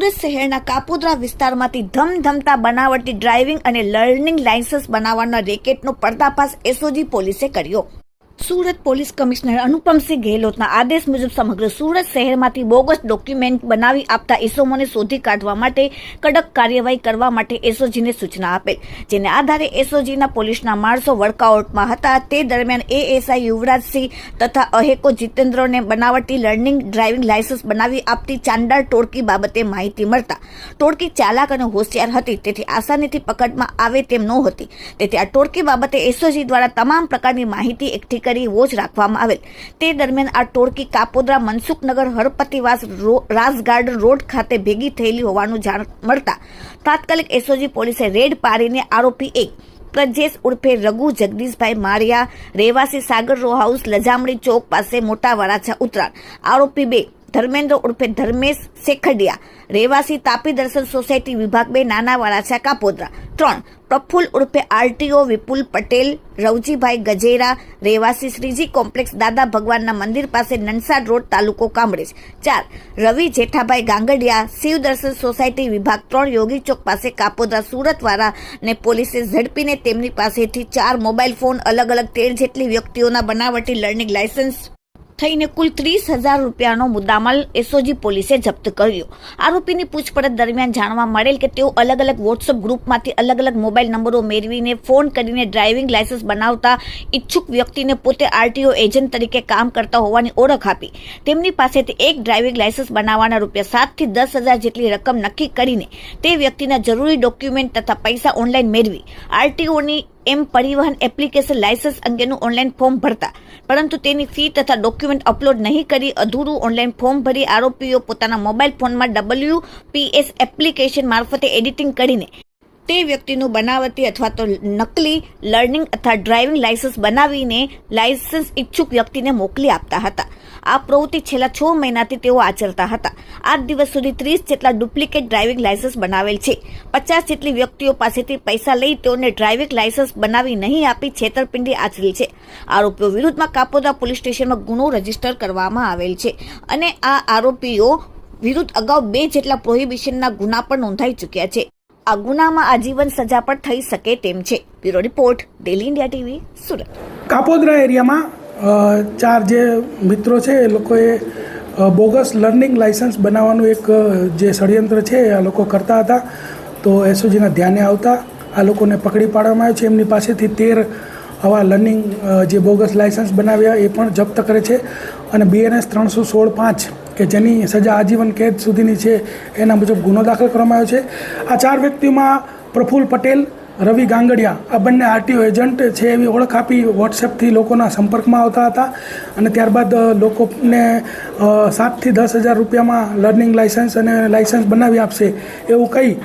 સુરત શહેરના કાપોદ્રા વિસ્તારમાંથી ધમધમતા બનાવટી ડ્રાઇવિંગ અને લર્નિંગ લાયસન્સ બનાવવાના રેકેટનો પર્દાફાશ એસઓજી પોલીસે કર્યો। સુરત પોલીસ કમિશનર અનુપમસિંહ ગેહલોતના આદેશ મુજબ સમગ્ર સુરત શહેરમાંથી બોગસ ડોક્યુમેન્ટ બનાવી આપતા ઇસમોને શોધી કાઢવા માટે કડક કાર્યવાહી કરવા માટે એસઓજીને સૂચના આપેલ, જેને આધારે એસઓજીના પોલીસના માણસો વર્કઆઉટમાં હતા। તે દરમિયાન એએસઆઈ યુવરાજસિંહ તથા અહેકો જીતેન્દ્રને બનાવટી લર્નિંગ ડ્રાઇવિંગ લાયસન્સ બનાવી આપતી ચાંડાળ ટોળકી બાબતે માહિતી મળતા ટોળકી ચાલાક અને હોશિયાર હતી, તેથી આસાનીથી પકડમાં આવે તેમ નહોતી। તેથી આ ટોળકી બાબતે એસઓજી દ્વારા તમામ પ્રકારની માહિતી એકઠી કરી વોચ રાખવામાં આવેલ। તે દરમિયાન આ ટોળકી કાપોદ્રા મનસુખનગર હરપતિવાસ રાસ ગાર્ડન રોડ ખાતે ભેગી થયેલી હોવાનું જાણ મળતા તાત્કાલિક એસઓજી પોલીસે રેડ પાડીને આરોપી 1 પ્રજેશ ઉર્ફે રઘુ જગદીશભાઈ મારિયા, રહેવાસી સાગર રો હાઉસ લજામડી ચોક પાસે મોટા વરાછા ઉત્તરાયણ, આરોપી 2 ધર્મેન્દ્ર ઉર્ફે ધર્મેશ શેખડિયા, રહેવાસી તાપી દર્શન સોસાયટી વિભાગ 2 નાના વરાછા કાપોદ્રા, 3 પ્રફુલ્લ ઉર્ફે આરટીઓ વિપુલ પટેલ, રવજીભાઈ ગજેરા, રહેવાસી શ્રીજી કોમ્પ્લેક્સ દાદા ભગવાનના મંદિર પાસે નનસાડ રોડ તાલુકો કામરેજ, 4 રવિ જેઠાભાઈ ગાંગડિયા, શિવ દર્શન સોસાયટી વિભાગ 3 યોગી ચોક પાસે કાપોદ્રા સુરતવાળાને પોલીસે ઝડપીને તેમની પાસેથી 4 મોબાઈલ ફોન, અલગ અલગ 13 જેટલી વ્યક્તિઓના બનાવટી લર્નિંગ લાયસન્સ થઈને કુલ 30,000 રૂપિયાનો મુદ્દામાલ એસઓજી પોલીસે જપ્ત કર્યો। આરોપીની પૂછપરછ દરમિયાન જાણવા મળેલ કે તેઓ અલગ અલગ વોટ્સઅપ ગ્રુપમાંથી અલગ અલગ મોબાઈલ નંબરો મેળવીને ફોન કરીને ડ્રાઇવિંગ લાયસન્સ બનાવતા ઈચ્છુક વ્યક્તિને પોતે આરટીઓ એજન્ટ તરીકે કામ કરતા હોવાની ઓળખ આપી તેમની પાસેથી એક ડ્રાઇવિંગ લાયસન્સ બનાવવાના રૂપિયા 7,000 થી 10,000 જેટલી રકમ નક્કી કરીને તે વ્યક્તિના જરૂરી ડોક્યુમેન્ટ તથા પૈસા ઓનલાઈન મેળવી આરટીઓની પરિવહન એપ્લિકેશન લાયસન્સ અંગેનું ઓનલાઈન ફોર્મ ભરતા, પરંતુ તેની ફી તથા ડોક્યુમેન્ટ અપલોડ નહીં કરી અધૂરું ઓનલાઈન ફોર્મ ભરી આરોપીઓ પોતાના મોબાઈલ ફોનમાં WPS એપ્લિકેશન મારફતે એડિટિંગ કરીને તે વ્યક્તિનું બનાવટી અથવા તો નકલી લર્નિંગ અથવા ડ્રાઇવિંગ લાયસન્સ બનાવીને લાયસન્સ ઈચ્છુક વ્યક્તિને મોકલી આપતા હતા। આ પ્રવૃત્તિ છેલ્લા 6 મહિનાથી તેઓ આચરતા હતા। આજ દિવસ સુધી 30 જેટલા ડુપ્લિકેટ ડ્રાઇવિંગ લાયસન્સ બનાવેલ છે। 50 જેટલી વ્યક્તિઓ પાસેથી પૈસા લઈ તેઓને ડ્રાઇવિંગ લાયસન્સ બનાવી નહીં આપી છેતરપિંડી આચરેલ છે। આરોપીઓ વિરુદ્ધમાં કાપોદ્રા પોલીસ સ્ટેશનમાં ગુનો રજીસ્ટર કરવામાં આવેલ છે અને આ આરોપીઓ વિરુદ્ધ અગાઉ 2 જેટલા પ્રોહિબિશનના ગુના પણ નોંધાઈ ચૂક્યા છે। આ ગુનામાં આજીવન સજા પણ થઈ શકે તેમ છે। Bureau report, daily India TV, Surat. Kapodra એરિયામાં 4 જે મિત્રો છે એ લોકોએ બોગસ લર્નિંગ લાયસન્સ બનાવવાનું એક જે ષડયંત્ર છે આ લોકો કરતા હતા, તો એસઓજીના ધ્યાને આવતા આ લોકોને પકડી પાડવામાં આવ્યો છે। એમની પાસેથી 13 આવા લર્નિંગ જે બોગસ લાયસન્સ બનાવ્યા એ પણ જપ્ત કરે છે અને BNS 316(5) કે જેની સજા આજીવન કેદ સુધીની છે એના મુજબ ગુનો દાખલ કરવામાં આવ્યો છે। આ 4 વ્યક્તિઓમાં પ્રફુલ્લ પટેલ, રવિ ગાંગડિયા આ બંને આરટીઓ એજન્ટ છે એવી ઓળખ આપી વોટ્સએપથી લોકોના સંપર્કમાં આવતા હતા અને ત્યારબાદ લોકોને 7,000 થી 10,000 રૂપિયામાં લર્નિંગ લાયસન્સ અને લાયસન્સ બનાવી આપશે એવું કહી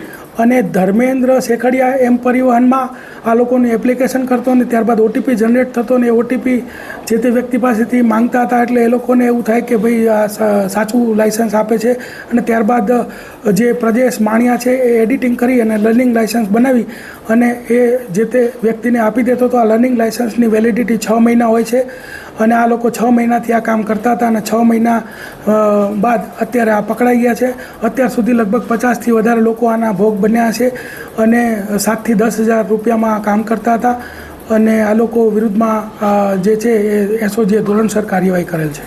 અને ધર્મેન્દ્ર શેખડિયા પરિવહનમાં આ લોકોની એપ્લિકેશન કરતો અને ત્યારબાદ ઓટીપી જનરેટ થતો અને ઓટીપી જે તે વ્યક્તિ પાસેથી માંગતા હતા, એટલે એ લોકોને એવું થાય કે ભાઈ આ સાચું લાયસન્સ આપે છે અને ત્યારબાદ જે પ્રજેશ માણિયા છે એ એડિટિંગ કરી અને લર્નિંગ લાયસન્સ બનાવી અને એ જે તે વ્યક્તિને આપી દેતો હતો। આ લર્નિંગ લાયસન્સની વેલિડિટી 6 મહિના હોય છે અને આ લોકો 6 મહિનાથી આ કામ કરતા હતા અને 6 મહિના બાદ અત્યારે આ પકડાઈ ગયા છે। અત્યાર સુધી લગભગ 50થી વધારે લોકો આના ભોગ બન્યા છે અને 7,000 થી 10,000 રૂપિયામાં કામ કરતા હતા અને આ લોકો વિરુદ્ધમાં જે છે એ એસઓજીએ ધોરણસર કાર્યવાહી કરેલ છે।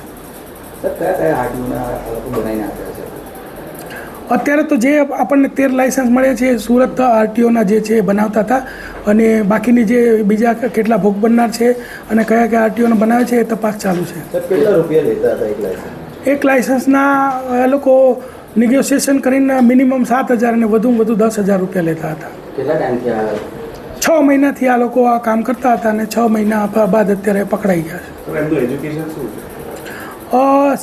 અત્યારે તો જે આપણને 13 લાયસન્સ મળે છે સુરત આરટીઓના જે છે એ બનાવતા હતા અને બાકીની જે બીજા કેટલા ભોગ બનનાર છે અને કયા કયા આરટીઓને બનાવે છે એ તપાસ ચાલુ છે। કેટલા રૂપિયા લેતા હતા એક લાયસન્સના એ લોકો નેગોશિએશન કરીને મિનિમમ 7,000 અને વધુમાં વધુ 10,000 રૂપિયા લેતા હતા। કેટલા ટાઈમથી આ 6 મહિનાથી આ લોકો આ કામ કરતા હતા અને 6 મહિના બાદ અત્યારે પકડાઈ ગયા છે। એમનું એજ્યુકેશન શું છે?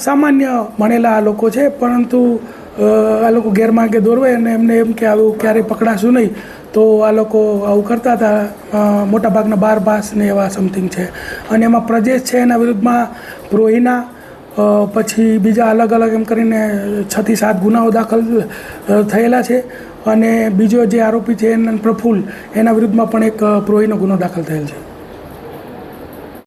સામાન્ય ભણેલા આ લોકો છે, પરંતુ આ લોકો ગેરમાર્ગે દોરવાય અને એમને એમ કે આવું ક્યારેય પકડાશું નહીં, તો આ લોકો આવું કરતા હતા। મોટાભાગના 12 પાસ ને એવા સમથિંગ છે અને એમાં પ્રજેશ છે એના વિરુદ્ધમાં પ્રોહિના પછી બીજા અલગ અલગ એમ કરીને 6 થી 7 ગુનાઓ દાખલ થયેલા છે અને બીજો જે આરોપી છે પ્રફુલ્લ એના વિરુદ્ધમાં પણ એક પ્રોહીનો ગુનો દાખલ થયેલ છે।